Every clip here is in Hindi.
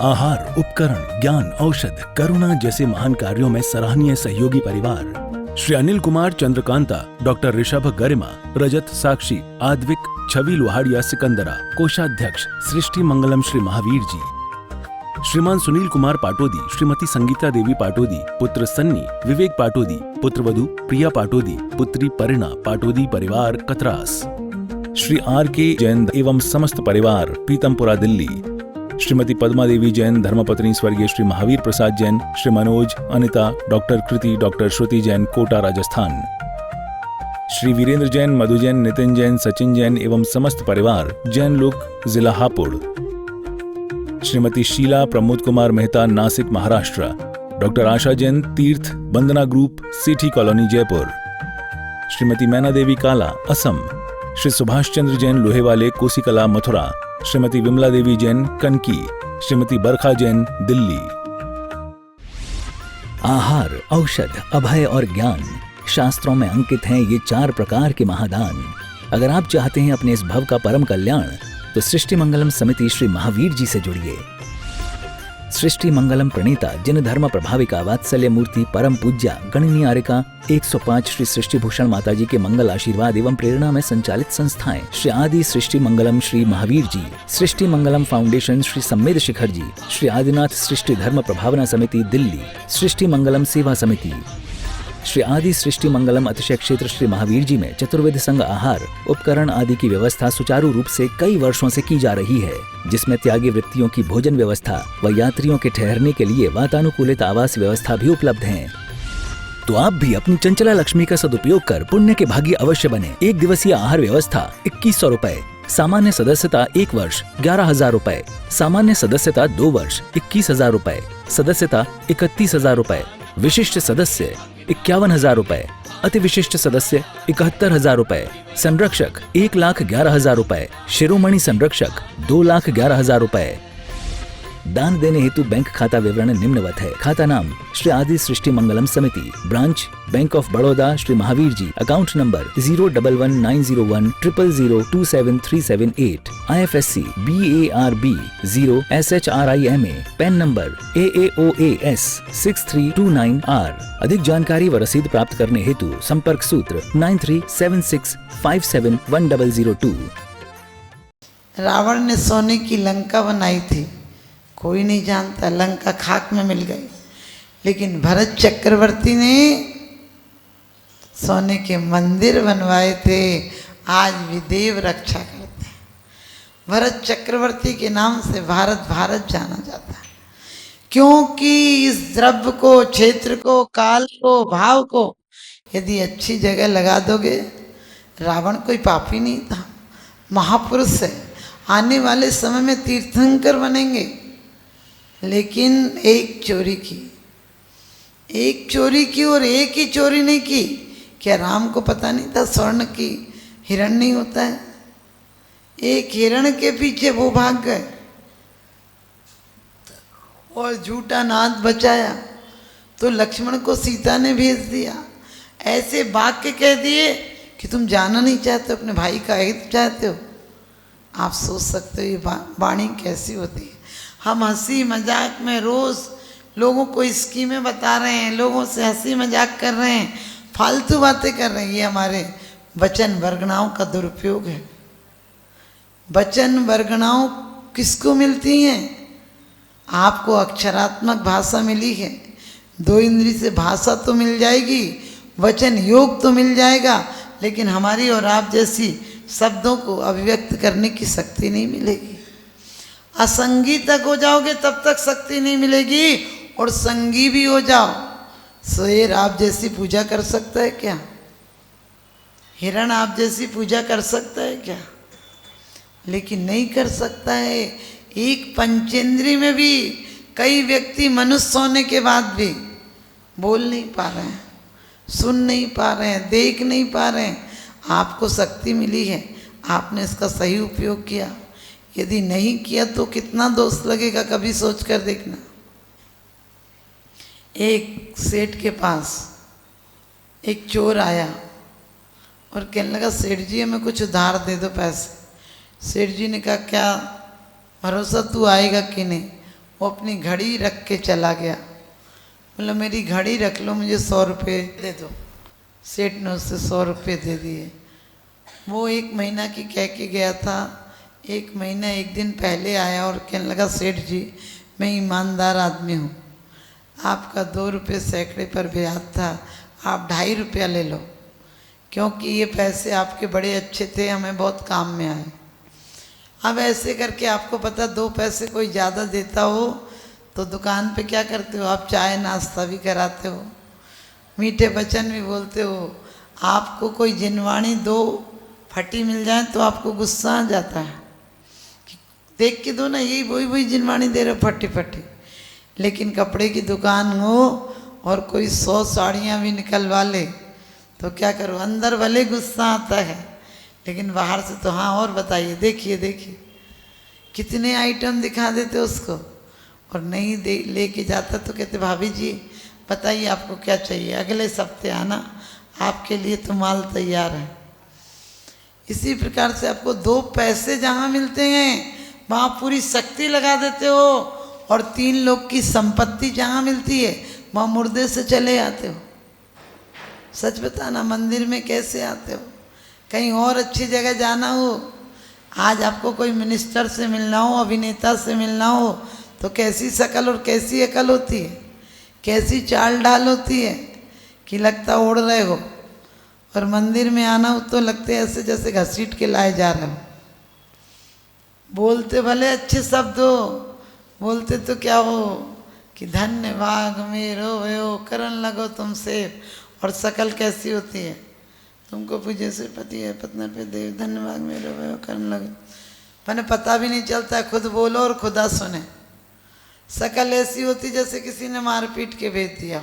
आहार, उपकरण, ज्ञान, औषध, करुणा जैसे महान कार्यों में सराहनीय सहयोगी परिवार श्री अनिल कुमार चंद्रकांता, डॉक्टर ऋषभ गरिमा, रजत साक्षी, आद्विक, छवि लोहाड़िया सिकंदरा, कोषाध्यक्ष सृष्टि मंगलम श्री महावीर जी, श्रीमान सुनील कुमार पाटोदी, श्रीमती संगीता देवी पाटोदी, पुत्र सन्नी, विवेक पाटोदी, पुत्रवधू प्रिया पाटोदी, पुत्री परिणा पाटोदी परिवार कतरास, श्री आर के जैन एवं समस्त परिवार पीतमपुरा दिल्ली, श्रीमती पद्मा देवी जैन धर्मपत्नी स्वर्गीय श्री महावीर प्रसाद जैन, श्री मनोज, अनिता, डॉक्टर कृति, डॉक्टर श्रुति जैन कोटा राजस्थान, श्री वीरेंद्र जैन, मधु जैन, नितिन जैन, सचिन जैन एवं समस्त परिवार जैन लोक जिला Hapur, Shrimati Sheela Pramod Kumar Mehta Nashik Maharashtra, doctor Asha Jain Tirth Bandana group city colony Jaipur, Shrimati Maina Devi काला असम, श्री सुभाष चंद्र जैन लोहेवाले कोसीकला मथुरा, श्रीमती विमला देवी जैन कनकी, श्रीमती बरखा जैन दिल्ली। आहार, औषध, अभय और ज्ञान शास्त्रों में अंकित हैं ये 4 प्रकार के महादान। अगर आप चाहते हैं अपने इस भव का परम कल्याण तो सृष्टि मंगलम समिति श्री महावीर जी से जुड़िए। सृष्टि मंगलम प्रणीता जिन धर्म प्रभाविका वात्सल्य मूर्ति परम पूज्या गणनीयारिका 105 श्री सृष्टि भूषण माता जी के मंगल आशीर्वाद एवं प्रेरणा में संचालित संस्थाएं श्री आदि सृष्टि मंगलम श्री महावीर जी, सृष्टि मंगलम फाउंडेशन श्री सम्मेद शिखर जी, श्री आदिनाथ सृष्टि धर्म प्रभावना समिति दिल्ली, सृष्टि मंगलम सेवा समिति, श्री आदि सृष्टि मंगलम अतिशय क्षेत्र श्री महावीर जी में चतुर्वेद संघ आहार उपकरण आदि की व्यवस्था सुचारू रूप से कई वर्षों से की जा रही है, जिसमें त्यागी वृत्तियों की भोजन व्यवस्था व यात्रियों के ठहरने के लिए वातानुकूलित आवास व्यवस्था भी उपलब्ध है। तो आप भी अपनी चंचला लक्ष्मी का सदुपयोग कर पुण्य के भागी अवश्य बने। 1 दिवसीय आहार व्यवस्था 2100 रुपए, सामान्य सदस्यता 1 वर्ष 11,000 रुपए, सामान्य सदस्यता 2 वर्ष 21,000 रुपए, सदस्यता 31,000 रुपए, विशिष्ट सदस्य 51,000 रुपए, अति विशिष्ट सदस्य 71,000 रुपए, संरक्षक 1,11,000 रुपए, शिरोमणि संरक्षक 2,11,000 रुपए। दान देने हेतु बैंक खाता विवरण निम्नवत है। खाता नाम श्री आदि Srishti Mangalam Samiti, branch Bank of Baroda Shri Mahavir ji, account number 0119010027378, IFSC BARB 0SHRIMA, PAN number AAOAS 6329R। अधिक जानकारी व रसीद प्राप्त करने हेतु संपर्क सूत्र 9376571002। रावण ने सोने की लंका बनाई थी, कोई नहीं जानता, लंका खाक में मिल गई। लेकिन भरत चक्रवर्ती ने सोने के मंदिर बनवाए थे, आज भी देव रक्षा करते हैं। भरत चक्रवर्ती के नाम से भारत भारत जाना जाता है, क्योंकि इस द्रव्य को, क्षेत्र को, काल को, भाव को यदि अच्छी जगह लगा दोगे। रावण कोई पापी नहीं था, महापुरुष है, आने वाले समय में तीर्थंकर बनेंगे। लेकिन एक चोरी की और एक ही चोरी नहीं की। क्या राम को पता नहीं था स्वर्ण की हिरण नहीं होता है? एक हिरण के पीछे वो भाग गए और झूठा नाद बचाया तो लक्ष्मण को सीता ने भेज दिया। ऐसे वाक्य कह दिए कि तुम जाना नहीं चाहते, अपने भाई का हित चाहते हो। आप सोच सकते हो ये वाणी कैसी होती है। हम हंसी मजाक में रोज़ लोगों को स्कीमें बता रहे हैं, लोगों से हंसी मजाक कर रहे हैं, फालतू बातें कर रहे हैं। ये हमारे वचन वर्गणाओं का दुरुपयोग है। वचन वर्गणाओं किसको मिलती हैं? आपको अक्षरात्मक भाषा मिली है, 2 इंद्री से भाषा तो मिल जाएगी, वचन योग तो मिल जाएगा, लेकिन हमारी और आप जैसी शब्दों को अभिव्यक्त करने की शक्ति नहीं मिलेगी। असंगी तक हो जाओगे तब तक शक्ति नहीं मिलेगी, और संगी भी हो जाओ, शेर आप जैसी पूजा कर सकता है क्या? हिरण आप जैसी पूजा कर सकता है क्या? लेकिन नहीं कर सकता है। एक पंचेंद्री में भी कई व्यक्ति मनुष्य होने के बाद भी बोल नहीं पा रहे हैं, सुन नहीं पा रहे हैं, देख नहीं पा रहे हैं। आपको शक्ति मिली है, आपने इसका सही उपयोग किया। यदि नहीं किया तो कितना दोष लगेगा, कभी सोच कर देखना। एक सेठ के पास एक चोर आया और कहने लगा, सेठ जी हमें कुछ उधार दे दो पैसे। सेठ जी ने कहा, क्या भरोसा तू आएगा कि नहीं? वो अपनी घड़ी रख के चला गया। बोला मेरी घड़ी रख लो, मुझे 100 रुपये दे दो। सेठ ने उससे 100 रुपये दे दिए। वो 1 महीना की कह के गया था। 1 महीना 1 दिन पहले आया और कहने लगा सेठ जी मैं ईमानदार आदमी हूँ, आपका 2 रुपये सैकड़े पर ब्याज था, आप 2.5 रुपया ले लो, क्योंकि ये पैसे आपके बड़े अच्छे थे, हमें बहुत काम में आए। अब ऐसे करके आपको पता 2 पैसे कोई ज़्यादा देता हो तो दुकान पे क्या करते हो आप, चाय नाश्ता भी कराते हो, मीठे वचन भी बोलते हो। आपको कोई जिनवाणी 2 फटी मिल जाए तो आपको गुस्सा आ जाता है, देख के दो ना, यही वही जिनवाणी दे रहे हो फटी फटी। लेकिन कपड़े की दुकान हो और कोई 100 साड़ियाँ भी निकलवा ले तो क्या करो, अंदर भले गुस्सा आता है लेकिन बाहर से तो हाँ और बताइए, देखिए देखिए कितने आइटम दिखा देते उसको। और नहीं दे लेके जाता तो कहते भाभी जी बताइए आपको क्या चाहिए, अगले हफ्ते आना, आपके लिए तो माल तैयार है। इसी प्रकार से आपको 2 पैसे जहाँ मिलते हैं वहाँ पूरी शक्ति लगा देते हो, और 3 लोग की संपत्ति जहाँ मिलती है वहाँ मुर्दे से चले आते हो। सच बताना, मंदिर में कैसे आते हो, कहीं और अच्छी जगह जाना हो, आज आपको कोई मिनिस्टर से मिलना हो, अभिनेता से मिलना हो तो कैसी शकल और कैसी अकल होती है, कैसी चाल ढाल होती है कि लगता उड़ रहे हो, और मंदिर में आना हो तो लगते ऐसे जैसे घसीट के लाए जा रहे हो। बोलते भले अच्छे शब्द हो, बोलते तो क्या हो कि धन्य भाग मेरो भयो करन लगो तुमसे, और शकल कैसी होती है, तुमको पूजे से पति है पत्ना पे देव धन्य भाग मेरो भयो करन लगो, मैंने पता भी नहीं चलता, खुद बोलो और खुदा सुने। शकल ऐसी होती जैसे किसी ने मार पीट के भेज दिया।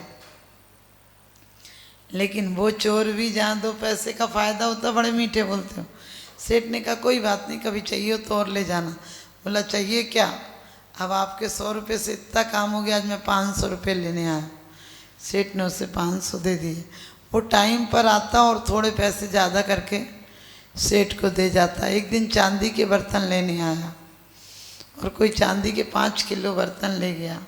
लेकिन वो चोर भी जहाँ 2 पैसे का फायदा होता बड़े मीठे बोलते हो। सेठ ने कहा कोई बात नहीं, कभी चाहिए तो और ले जाना। बोला चाहिए क्या, अब आपके 100 रुपये से इतना काम हो गया, आज मैं 500 रुपये लेने आया। सेठ ने उसे 500 दे दिए। वो टाइम पर आता और थोड़े पैसे ज़्यादा करके सेठ को दे जाता। एक दिन चांदी के बर्तन लेने आया और कोई चांदी के 5 किलो बर्तन ले गया।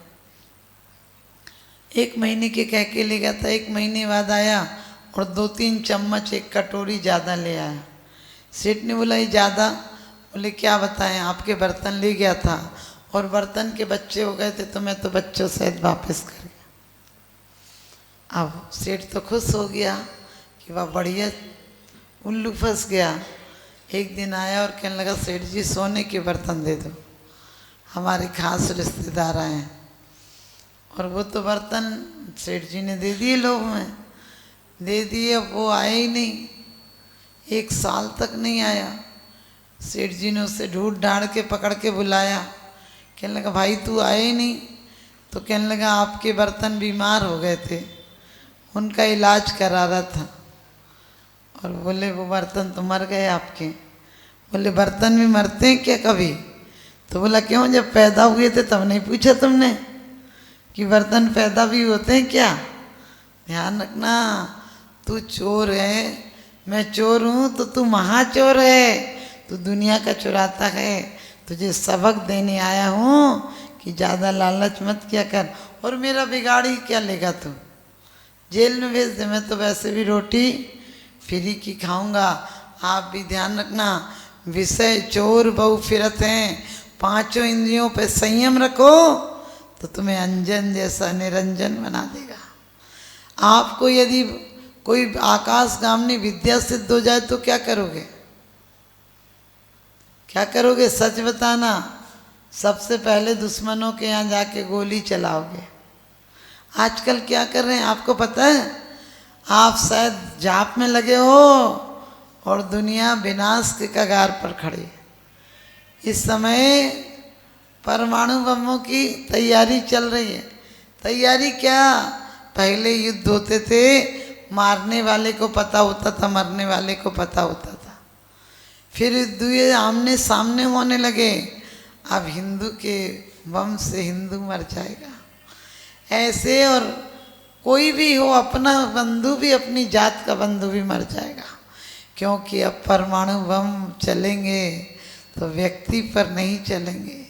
1 महीने के कह के ले गया था। 1 महीने बाद आया और 2-3 चम्मच 1 कटोरी ज़्यादा ले आया। सेठ ने बोला ये ज़्यादा, बोले क्या बताएं, आपके बर्तन ले गया था और बर्तन के बच्चे हो गए थे तो मैं तो बच्चों सहित वापस कर गया। अब सेठ तो खुश हो गया कि वाह बढ़िया, उल्लू फंस गया। एक दिन आया और कहने लगा सेठ जी सोने के बर्तन दे दो, हमारे खास रिश्तेदार आए हैं। और वो तो बर्तन सेठ जी ने दे दिए, लोभ में दे दिए। अब वो आए ही नहीं, 1 साल तक नहीं आया। सेठ जी ने उसे ढूंढ ढांड के पकड़ के बुलाया। कहने लगा भाई तू आए ही नहीं। तो कहने लगा आपके बर्तन बीमार हो गए थे, उनका इलाज करा रहा था। और बोले वो बर्तन तो मर गए आपके। बोले बर्तन भी मरते हैं क्या कभी? तो बोला क्यों, जब पैदा हुए थे तब नहीं पूछा तुमने कि बर्तन पैदा भी होते हैं क्या? ध्यान रखना, तू चोर है, मैं चोर हूँ तो तू महाचोर है, तू दुनिया का चुराता है। तुझे सबक देने आया हूँ कि ज़्यादा लालच मत किया कर। और मेरा बिगाड़ी क्या लेगा तू? जेल में भेज दे, मैं तो वैसे भी रोटी फ्री की खाऊंगा। आप भी ध्यान रखना, विषय चोर बहु फिरत हैं, 5 इंद्रियों पे संयम रखो तो तुम्हें अंजन जैसा निरंजन बना देगा। आपको यदि कोई आकाशगामिनी विद्या सिद्ध हो जाए तो क्या करोगे? क्या करोगे? सच बताना। सबसे पहले दुश्मनों के यहाँ जाके गोली चलाओगे। आजकल क्या कर रहे हैं आपको पता है? आप शायद जाप में लगे हो और दुनिया विनाश के कगार पर खड़ी है। इस समय परमाणु बमों की तैयारी चल रही है। तैयारी क्या, पहले युद्ध होते थे, मारने वाले को पता होता था, मरने वाले को पता होता था। फिर युद्ध आमने सामने होने लगे। अब हिंदू के बम से हिंदू मर जाएगा ऐसे, और कोई भी हो अपना बंधु भी, अपनी जात का बंधु भी मर जाएगा। क्योंकि अब परमाणु बम चलेंगे तो व्यक्ति पर नहीं चलेंगे,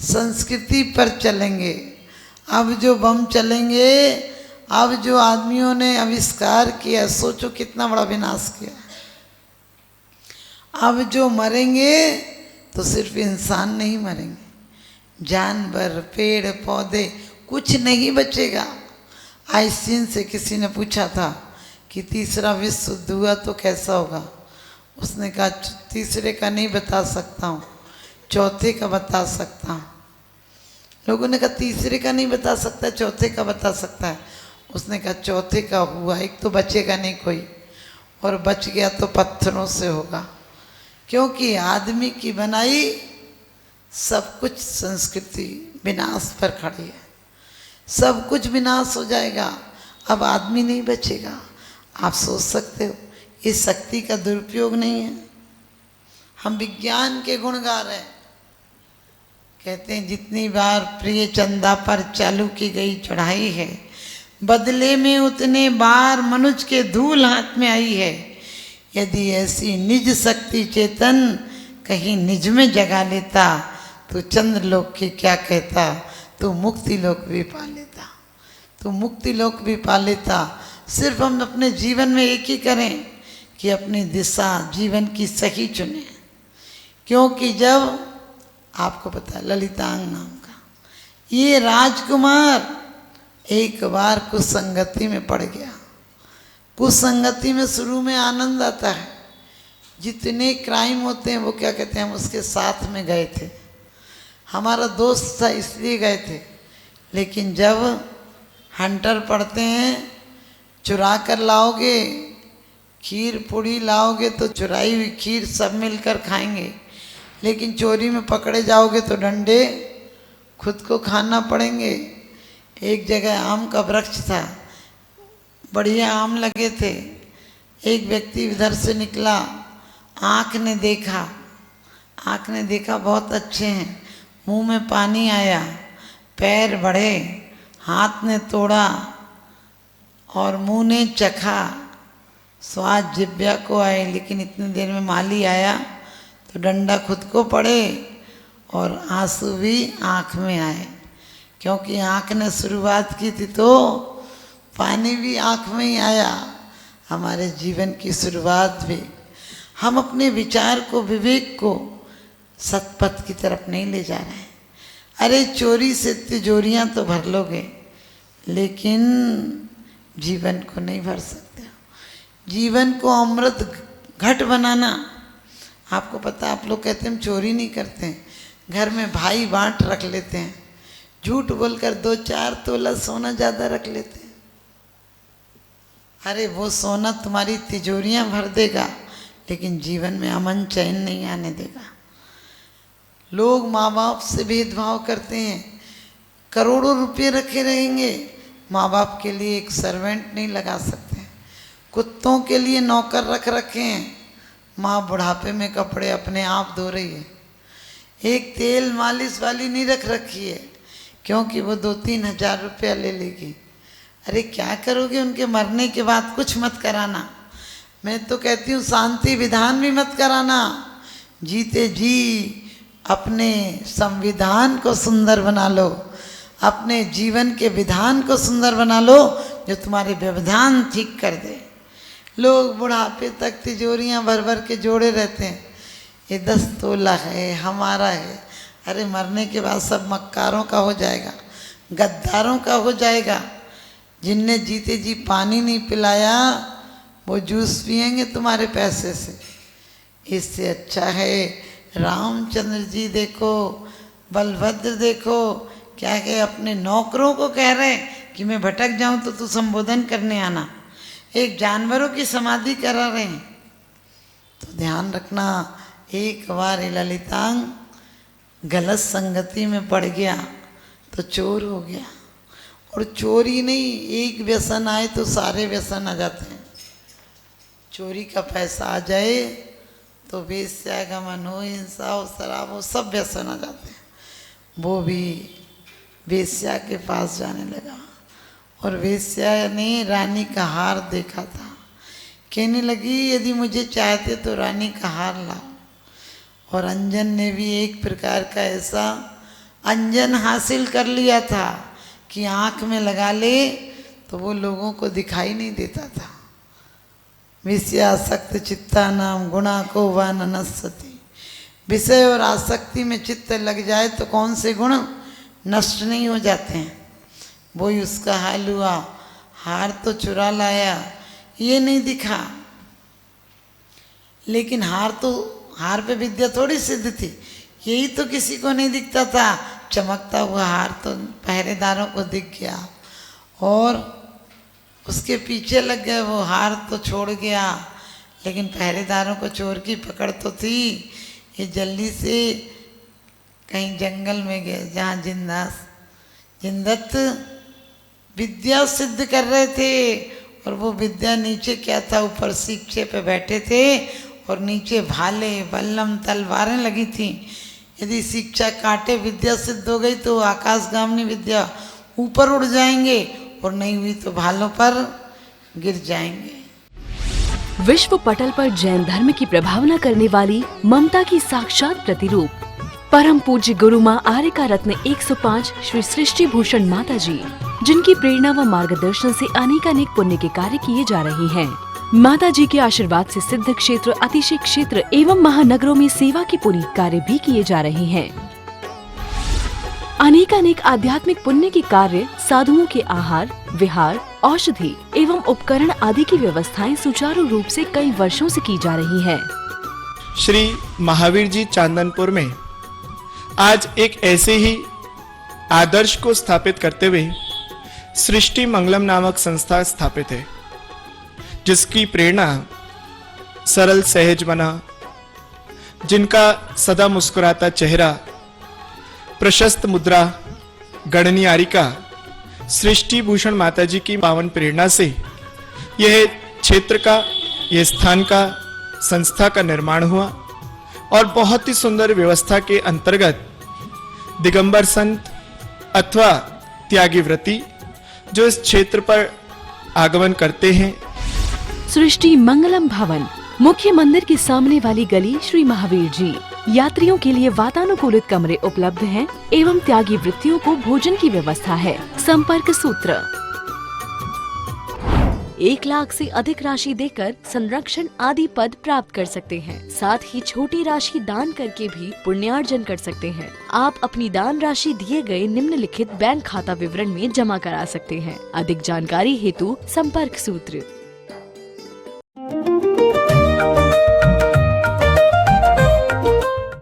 संस्कृति पर चलेंगे। अब जो बम चलेंगे, अब जो आदमियों ने आविष्कार किया, सोचो कितना बड़ा विनाश किया। अब जो मरेंगे तो सिर्फ इंसान नहीं मरेंगे, जानवर, पेड़ पौधे, कुछ नहीं बचेगा। आइंस्टीन से किसी ने पूछा था कि तीसरा विश्व युद्ध हुआ तो कैसा होगा। उसने कहा तीसरे का नहीं बता सकता हूँ, चौथे का बता सकता हूँ। लोगों ने कहा तीसरे का नहीं बता सकता, चौथे का बता सकता है। उसने कहा चौथे का हुआ, एक तो बचेगा नहीं कोई, और बच गया तो पत्थरों से होगा। क्योंकि आदमी की बनाई सब कुछ संस्कृति विनाश पर खड़ी है, सब कुछ विनाश हो जाएगा, अब आदमी नहीं बचेगा। आप सोच सकते हो ये शक्ति का दुरुपयोग नहीं है। हम विज्ञान के गुण गा रहे हैं, कहते हैं जितनी बार प्रिय चंदा पर चालू की गई चढ़ाई है, बदले में उतने बार मनुष्य के धूल हाथ में आई है। यदि ऐसी निज शक्ति चेतन कहीं निज में जगा लेता, तो चंद्रलोक की क्या कहता, तो मुक्ति लोक भी पा लेता, तो मुक्ति लोक भी पा लेता। सिर्फ हम अपने जीवन में एक ही करें कि अपनी दिशा जीवन की सही चुने। क्योंकि जब आपको पता है ललितांग नाम का ये राजकुमार एक बार कुसंगति में पड़ गया। कुसंगति में शुरू में आनंद आता है, जितने क्राइम होते हैं वो क्या कहते हैं, हम उसके साथ में गए थे, हमारा दोस्त था इसलिए गए थे। लेकिन जब हंटर पढ़ते हैं, चुरा कर लाओगे, खीर पूड़ी लाओगे तो चुराई हुई खीर सब मिलकर खाएंगे, लेकिन चोरी में पकड़े जाओगे तो डंडे खुद को खाना पड़ेंगे। एक जगह आम का वृक्ष था, बढ़िया आम लगे थे। एक व्यक्ति इधर से निकला, आँख ने देखा बहुत अच्छे हैं, मुंह में पानी आया, पैर बढ़े, हाथ ने तोड़ा और मुंह ने चखा, स्वाद जिब्या को आए। लेकिन इतनी देर में माली आया तो डंडा खुद को पड़े और आंसू भी आँख में आए, क्योंकि आँख ने शुरुआत की थी तो पानी भी आँख में ही आया। हमारे जीवन की शुरुआत भी, हम अपने विचार को, विवेक को सतपथ की तरफ नहीं ले जा रहे हैं। अरे चोरी से तिजोरियाँ तो भर लोगे, लेकिन जीवन को नहीं भर सकते। जीवन को अमृत घट बनाना, आपको पता, आप लोग कहते हैं हम चोरी नहीं करते हैं, घर में भाई बांट रख लेते हैं, झूठ बोलकर 2-4 तोला सोना ज़्यादा रख लेते हैं। अरे वो सोना तुम्हारी तिजोरियां भर देगा, लेकिन जीवन में अमन चैन नहीं आने देगा। लोग माँ बाप से भेदभाव करते हैं, करोड़ों रुपये रखे रहेंगे, माँ बाप के लिए एक सर्वेंट नहीं लगा सकते। कुत्तों के लिए नौकर रख रखे हैं, माँ बुढ़ापे में कपड़े अपने आप धो रही है। एक तेल मालिश वाली नहीं रख रखी है, क्योंकि वो 2-3 हज़ार रुपया ले लेगी। अरे क्या करोगे उनके मरने के बाद, कुछ मत कराना। मैं तो कहती हूँ शांति विधान भी मत कराना, जीते जी अपने संविधान को सुंदर बना लो, अपने जीवन के विधान को सुंदर बना लो, जो तुम्हारे व्यवधान ठीक कर दे। लोग बुढ़ापे तक तिजोरियां भर भर के जोड़े रहते हैं, ये 10 तोला है, हमारा है। अरे मरने के बाद सब मक्कारों का हो जाएगा, गद्दारों का हो जाएगा। जिनने जीते जी पानी नहीं पिलाया वो जूस पिएंगे तुम्हारे पैसे से। इससे अच्छा है रामचंद्र जी देखो, बलभद्र देखो, क्या कहे, अपने नौकरों को कह रहे हैं कि मैं भटक जाऊं तो तू संबोधन करने आना। एक जानवरों की समाधि करा रहे हैं। तो ध्यान रखना, एक बार ललितांग गलत संगति में पड़ गया तो चोर हो गया। और चोरी नहीं, एक व्यसन आए तो सारे व्यसन आ जाते हैं। चोरी का पैसा आ जाए तो वेश्यागमन हो, हिंसा हो, शराब हो, सब व्यसन आ जाते हैं। वो भी वेश्या के पास जाने लगा और वेश्या ने रानी का हार देखा था, कहने लगी यदि मुझे चाहते तो रानी का हार लाओ। और अंजन ने भी एक प्रकार का ऐसा अंजन हासिल कर लिया था कि आँख में लगा ले तो वो लोगों को दिखाई नहीं देता था। विषयासक्त चित्ता नाम गुणा को व ननस्सति। विषय और आसक्ति में चित्त लग जाए तो कौन से गुण नष्ट नहीं हो जाते हैं। वही उसका हाल हुआ। हार तो चुरा लाया, ये नहीं दिखा, लेकिन हार पे विद्या थोड़ी सिद्ध थी, यही तो किसी को नहीं दिखता था। चमकता हुआ हार तो पहरेदारों को दिख गया और उसके पीछे लग गए। वो हार तो छोड़ गया, लेकिन पहरेदारों को चोर की पकड़ तो थी। ये जल्दी से कहीं जंगल में गए जहाँ जिंदत विद्या सिद्ध कर रहे थे। और वो विद्या नीचे क्या था, ऊपर शिक्षे पे बैठे थे और नीचे भाले बल्लम तलवारें लगी थी। यदि शिक्षा काटे विद्या सिद्ध हो गई तो आकाशगामिनी विद्या ऊपर उड़ जाएंगे, और नहीं हुई तो भालों पर गिर जाएंगे। विश्व पटल पर जैन धर्म की प्रभावना करने वाली ममता की साक्षात प्रतिरूप परम पूज्य गुरु माँ आर्यका रत्न 105 श्री सृष्टि भूषण माता जी, जिनकी प्रेरणा व मार्गदर्शन से अनेक पुण्य के कार्य किए जा रहे हैं। माता जी के आशीर्वाद से सिद्ध क्षेत्र, अतिशय क्षेत्र एवं महानगरों में सेवा के पुनीत कार्य भी किए जा रहे हैं। अनेक आध्यात्मिक पुण्य के कार्य, साधुओं के आहार, विहार, औषधि एवं उपकरण आदि की व्यवस्थाएं सुचारू रूप से कई वर्षों से की जा रही है। श्री महावीर जी चांदनपुर में आज एक ऐसे ही आदर्श को स्थापित करते हुए सृष्टि मंगलम नामक संस्था स्थापित है, जिसकी प्रेरणा सरल सहज बना, जिनका सदा मुस्कुराता चेहरा, प्रशस्त मुद्रा, गणनीय आरिका सृष्टि भूषण माता जी की पावन प्रेरणा से यह क्षेत्र का, यह स्थान का, संस्था का निर्माण हुआ। और बहुत ही सुंदर व्यवस्था के अंतर्गत दिगंबर संत अथवा त्यागी व्रती जो इस क्षेत्र पर आगमन करते हैं। सृष्टि मंगलम भवन, मुख्य मंदिर के सामने वाली गली, श्री महावीर जी। यात्रियों के लिए वातानुकूलित कमरे उपलब्ध हैं एवं त्यागी वृत्तियों को भोजन की व्यवस्था है। संपर्क सूत्र 1 लाख से अधिक राशि देकर संरक्षण आदि पद प्राप्त कर सकते हैं। साथ ही छोटी राशि दान करके भी पुण्यार्जन कर सकते हैं। आप अपनी दान राशि दिए गए निम्नलिखित बैंक खाता विवरण में जमा करा सकते हैं। अधिक जानकारी हेतु संपर्क सूत्र